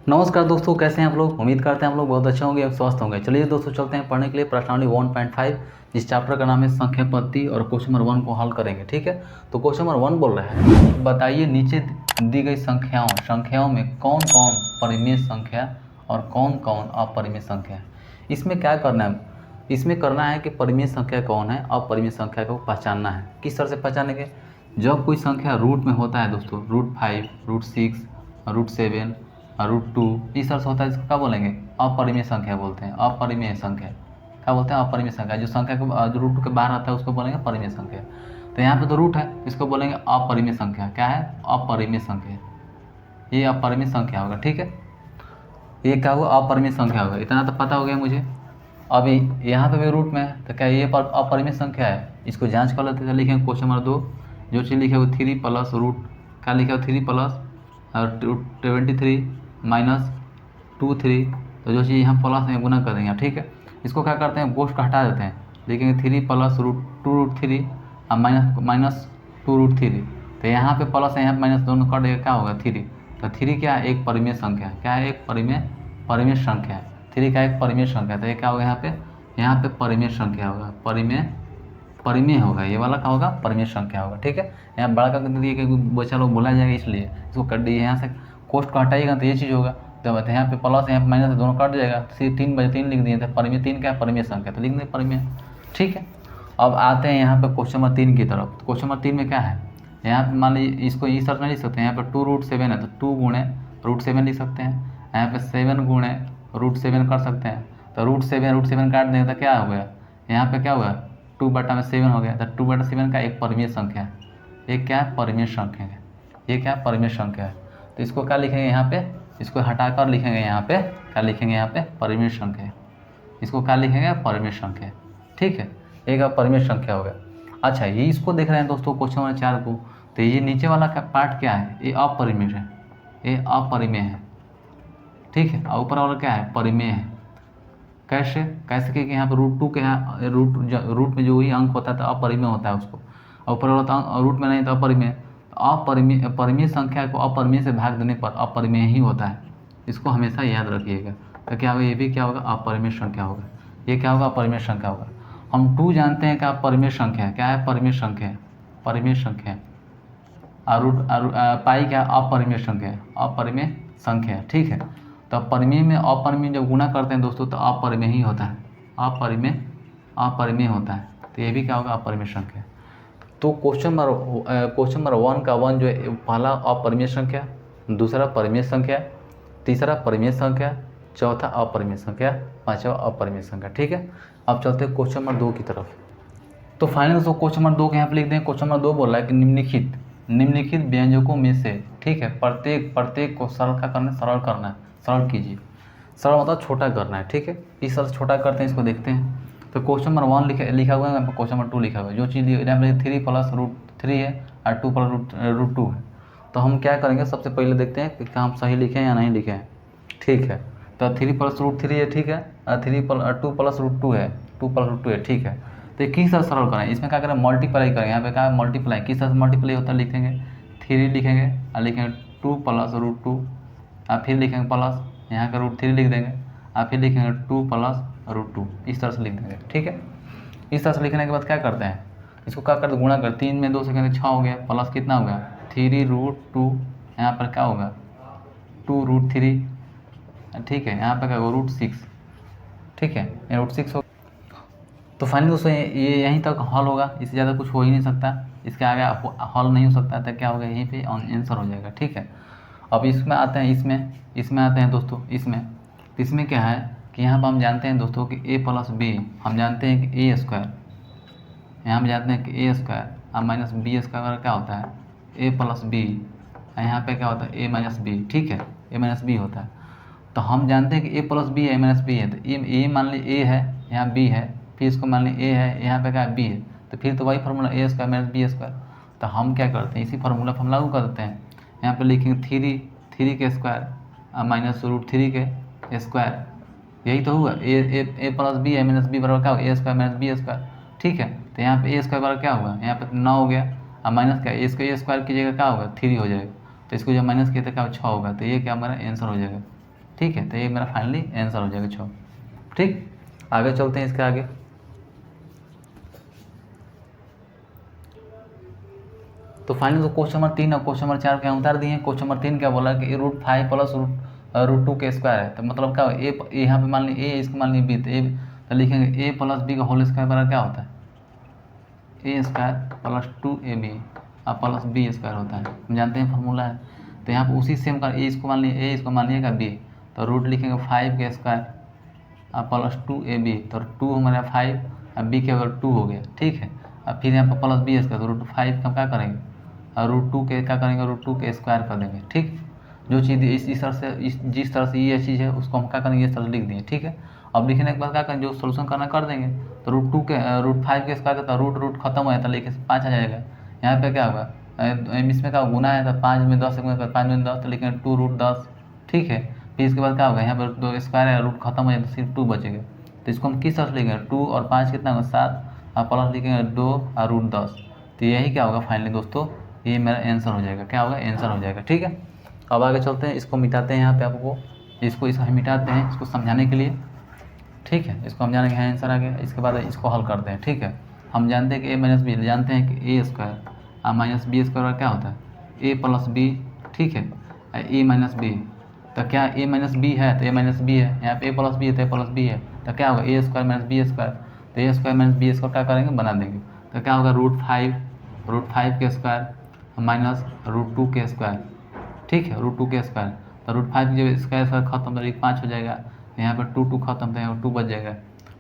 नमस्कार दोस्तों, कैसे हैं आप लोग। उम्मीद करते हैं आप लोग बहुत अच्छे होंगे और स्वस्थ होंगे। चलिए दोस्तों, चलते हैं पढ़ने के लिए प्रश्नावली 1.5, जिस चैप्टर का नाम है संख्या पद्धति, और क्वेश्चन नंबर 1 को हल करेंगे। ठीक है, तो क्वेश्चन नंबर 1 बोल रहा है, बताइए नीचे दी गई संख्याओं में कौन कौन परिमेय संख्या और कौन कौन अपरिमेय संख्या है। इसमें क्या करना है, इसमें करना है कि परिमेय संख्या कौन है, अपरिमेय संख्या को पहचानना है। किस तरह से पहचानेंगे, जब कोई संख्या रूट में होता है दोस्तों, √5, √6, √7 और √2 इस तरह से होता है, इसको क्या बोलेंगे, अपरिमेय संख्या बोलते हैं। अपरिमेय संख्या क्या बोलते हैं, अपरिमेय संख्या। जो संख्या को जो रूट के बाहर आता है उसको बोलेंगे परिमेय संख्या। तो यहाँ पे तो रूट है, इसको बोलेंगे अपरिमेय संख्या। क्या है, अपरिमेय संख्या। ये अपरिमेय संख्या होगा। ठीक है, ये क्या हुआ, अपरिमेय संख्या होगा। इतना तो पता हो गया मुझे। अभी यहाँ पे भी रूट में है, तो क्या ये अपरिमेय संख्या है। इसको जांच कर लेते हैं। लिखेंगे क्वेश्चन नंबर 2, जो चीज़ लिखे वो 3 प्लस रूट, क्या लिखा हो 3 प्लस और 23 माइनस 23, तो जो चीज़ यहाँ प्लस में गुना कर देंगे। ठीक है, इसको क्या करते हैं, गोष्ठ का हटा देते हैं। लिखेंगे 3 प्लस √2√3 और माइनस 2√3। तो यहाँ पे प्लस है, यहाँ माइनस, दोनों कट देगा, क्या होगा 3। तो 3 क्या है, एक परिमेय संख्या है। क्या है, एक परिमेय संख्या है। 3 का एक परिमेय संख्या। तो ये क्या होगा, यहाँ पे परिमेय संख्या होगा। परिमेय होगा, ये वाला क्या होगा, परिमेय संख्या होगा। ठीक है, यहाँ बड़ा कर दिए कि बच्चा लोग बोला जाएगा, इसलिए इसको कट दिए। यहाँ से कोष्ठ को हटाइएगा तो ये चीज़ होगा। तो यहाँ पे प्लस, यहाँ पे माइनस, दोनों कट जाएगा। तो 3/3 लिख दिए थे। परिमेय 3 क्या है, परिमेय संख्या, तो लिख दें परिमेय। ठीक है, अब आते हैं यहाँ पे क्वेश्चन नंबर 3 की तरफ। तो क्वेश्चन नंबर 3 में क्या है, यहाँ पे मान लीजिए इसको इस तरह से लिख सकते हैं। यहाँ पे 2√7 है तो 2 गुणे √7 लिख सकते हैं। यहाँ पे 7 गुणे √7 कर सकते हैं। तो √7 काट देंगे तो क्या हो गया, यहाँ पे क्या हुआ, 2/7 हो गया। तो 2/7 का एक परिमेय संख्या है। एक क्या है, परिमेय संख्या है। ये क्या है, परिमेय संख्या है। तो इसको क्या लिखेंगे, यहाँ पे इसको हटाकर लिखेंगे, यहाँ पे क्या लिखेंगे, यहाँ पे परिमेय संख्या। इसको क्या लिखेंगे, परिमेय संख्या। ठीक है, एक परिमेय संख्या हो गया। अच्छा, ये इसको देख रहे हैं दोस्तों क्वेश्चन नंबर 4 को। तो ये नीचे वाला का पार्ट क्या है, ये अपरिमेय है, ये अपरिमेय है। ठीक है, और ऊपर वाला क्या है, परिमेय है। कैसे कैसे कि यहाँ पे √2 के यहाँ रूट में जो ही अंक होता है तो अपरिमेय होता है उसको, और ऊपर वाला तो रूट में नहीं तो अपरिमेय। परिमेय संख्या को अपरिमेय से भाग देने पर अपरिमेय ही होता है। इसको हमेशा याद रखिएगा। तो क्या होगा, ये भी क्या होगा, अपरिमेय संख्या होगा। ये क्या होगा, अपरिमेय संख्या होगा। हम 2 जानते हैं क्या, परिमेय संख्या है। क्या है, परिमेय संख्या है, परिमेय संख्या। और पाई क्या, अपरिमेय संख्या है, अपरिमेय संख्या। ठीक है, तो परिमेय में अपरिमेय जब गुणा करते हैं दोस्तों तो अपरिमेय ही होता है। अपरिमेय होता है। तो ये भी क्या होगा, अपरिमेय संख्या। तो क्वेश्चन नंबर 1 का 1 जो है, पहला अपरिमेय संख्या, दूसरा परिमेय संख्या, तीसरा परिमेय संख्या, चौथा अपरिमेय संख्या, पांचवा अपरिमेय संख्या। ठीक है, अब चलते हैं क्वेश्चन नंबर 2 की तरफ। तो फाइनल दोस्तों क्वेश्चन नंबर 2 के यहाँ पे लिख दें। क्वेश्चन नंबर 2 बोल रहा है कि निम्नलिखित व्यंजकों में से, ठीक है, प्रत्येक को सरल कीजिए। सरल मतलब छोटा करना है। ठीक है, इस तरह से छोटा करते हैं, इसको देखते हैं। तो क्वेश्चन नंबर 1 लिखा हुआ है, क्वेश्चन नंबर 2 लिखा हुआ है। जो चीज़ 3 प्लस √3 है और 2 प्लस √2 है। तो हम क्या करेंगे, सबसे पहले देखते हैं कि हम सही लिखे हैं या नहीं लिखे हैं। ठीक है, तो 3 प्लस √3 है, ठीक है, और 2 प्लस √2 है, 2 प्लस √2 है। ठीक है, तो किस तरह सरल करें, इसमें क्या करें, मल्टीप्लाई करें। यहाँ पे क्या है, मल्टीप्लाई। किस तरह से मल्टीप्लाई होता है, लिखेंगे 3 लिखेंगे और लिखेंगे 2 प्लस √2 और फिर लिखेंगे प्लस, यहाँ का √3 लिख देंगे और फिर लिखेंगे 2 प्लस √2। इस तरह से लिख देंगे। ठीक है, इस तरह से लिखने के बाद क्या करते हैं, इसको क्या करते, गुणा कर, 3 में 2 से करेंगे 6 हो गया, प्लस कितना हो गया 3√2, यहाँ पर क्या होगा 2√3। ठीक है, यहाँ पर क्या होगा √6। ठीक है, √6 हो। तो फाइनली दोस्तों ये यहीं तक हल होगा, इससे ज़्यादा कुछ हो ही नहीं सकता। इसके आगे हल नहीं हो सकता, तो क्या होगा, यहीं पे आंसर हो जाएगा। ठीक है, अब इसमें आते हैं, इसमें आते हैं दोस्तों। इसमें क्या है कि यहाँ पर हम जानते हैं दोस्तों कि a प्लस बी, हम जानते हैं कि a स्क्वायर, यहाँ हम जानते हैं कि a स्क्वायर और माइनस बी स्क्वायर क्या होता है, a प्लस बी। यहाँ पे क्या होता है, a माइनस बी। ठीक है, a माइनस बी होता है। तो हम जानते हैं कि a प्लस बी है, a माइनस बी है। तो a मान ली a है, यहाँ b है, फिर इसको मान ली a है, यहाँ पे क्या b है। तो फिर तो वही formula a square minus B square. तो हम क्या करते हैं, इसी फार्मूला पर हम लागू कर देते हैं। यहाँ पे लिखेंगे 3 के स्क्वायर और माइनस √3 के स्क्वायर। यही तो हुआ, a प्लस बी है माइनस बी बराबर क्या होगा, a square minus B square. ठीक है, तो यहाँ पे a स्क्वायर बराबर क्या हुआ, यहाँ पे 9 हो गया और माइनस क्या, इसको a स्क्वायर की जगह क्या होगा 3 हो जाएगा। तो इसको जब माइनस किया तो क्या 6 होगा। तो ये क्या हमारा आंसर हो जाएगा। ठीक है, तो ये मेरा फाइनली आंसर हो जाएगा 6। ठीक, आगे चलते हैं इसके आगे। तो फाइनली तो क्वेश्चन नंबर 3 और क्वेश्चन नंबर 4 क्या उतार दिए हैं। क्वेश्चन नंबर 3 क्या बोला कि √5 प्लस √2 के स्क्वायर है। तो मतलब क्या ए यहाँ पे मान ली ए, इसको मान ली बी, तो ए तो लिखेंगे ए प्लस बी का होल स्क्वायर बराबर क्या होता है, ए स्क्वायर प्लस 2ab और प्लस बी स्क्वायर होता है, हम जानते हैं फार्मूला है। तो यहाँ पर उसी सेम का ए इसको मान लिए ए, इसको मान लिएगा बी, तो रूट लिखेंगे 5 के स्क्वायर और प्लस 2ab, तो 2 हमारा 5 और बी के अगर 2 हो गया। ठीक है, अब फिर यहाँ पर प्लस बी स्क्वायर, तो √5 का क्या करेंगे और √2 के क्या करेंगे, √2 के स्क्वायर कर देंगे। ठीक, जो चीज़ इस तरह से जिस तरह से ये चीज़ है उसको हम क्या करेंगे, इस तरह से लिख दिए। ठीक है, अब लिखने के बाद क्या करेंगे, जो सोल्यूशन करना कर देंगे। तो √5 के स्क्वायर का रूट खत्म हो जाता है, लेकिन 5 आ जाएगा। यहाँ पे क्या होगा, इसमें क्या गुना है, तो 5 में 10 5 में 10, तो लिखेंगे 2√10। ठीक है, फिर इसके बाद क्या होगा, यहाँ पर 2 स्क्वायर है, रूट खत्म हो जाए तो सिर्फ 2 बचेगा। तो इसको हम किस तरह से लिखेंगे, 2 और 5 कितना होगा 7 और प्लस लिखेंगे 2 और √10। तो यही क्या होगा फाइनली दोस्तों, ये मेरा आंसर हो जाएगा। क्या होगा, आंसर हो जाएगा। ठीक है, अब आगे चलते हैं, इसको मिटाते हैं। यहाँ पे आपको इसको हम मिटाते हैं इसको समझाने के लिए। ठीक है, इसको हम जानेंगे है आंसर आ गया। इसके बाद इसको हल करते हैं। ठीक है, हम जानते हैं कि a माइनस बी, जानते हैं कि ए स्क्वायर और माइनस बी स्क्वायर क्या होता है, a प्लस बी। ठीक है, a माइनस बी, तो क्या a माइनस बी है, तो a माइनस बी है। यहाँ पे a प्लस बी है तो a प्लस बी है, तो क्या होगा, ए स्क्वायर माइनस बी स्क्वायर। तो ए स्क्वायर माइनस बी स्क्वायर क्या करेंगे, बना देंगे। तो क्या होगा, √5 के स्क्वायर माइनस √2 के स्क्वायर। ठीक है, √2 के स्क्वायर, तो √5 जब स्क्वायर खत्म तो 5 हो जाएगा, यहाँ पर 2 खत्म तो यहाँ 2 बच जाएगा।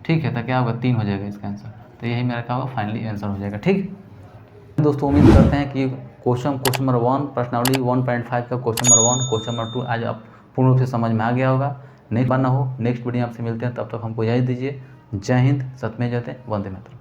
ठीक है, तो क्या होगा, 3 हो जाएगा इसका आंसर। तो यही मेरा क्या होगा, फाइनली आंसर हो जाएगा। ठीक दोस्तों, उम्मीद करते हैं कि क्वेश्चन नंबर 1 प्रश्नावली 1.5 का क्वेश्चन नंबर 1 क्वेश्चन नंबर 2 आज आप पूर्ण रूप से समझ में आ गया होगा। नेक्स्ट बार ना हो, नेक्स्ट वीडियो आपसे मिलते हैं, तब तक हमको इजाज़त दीजिए। जय हिंद, सत्यमेव जयते, वंदे मातरम।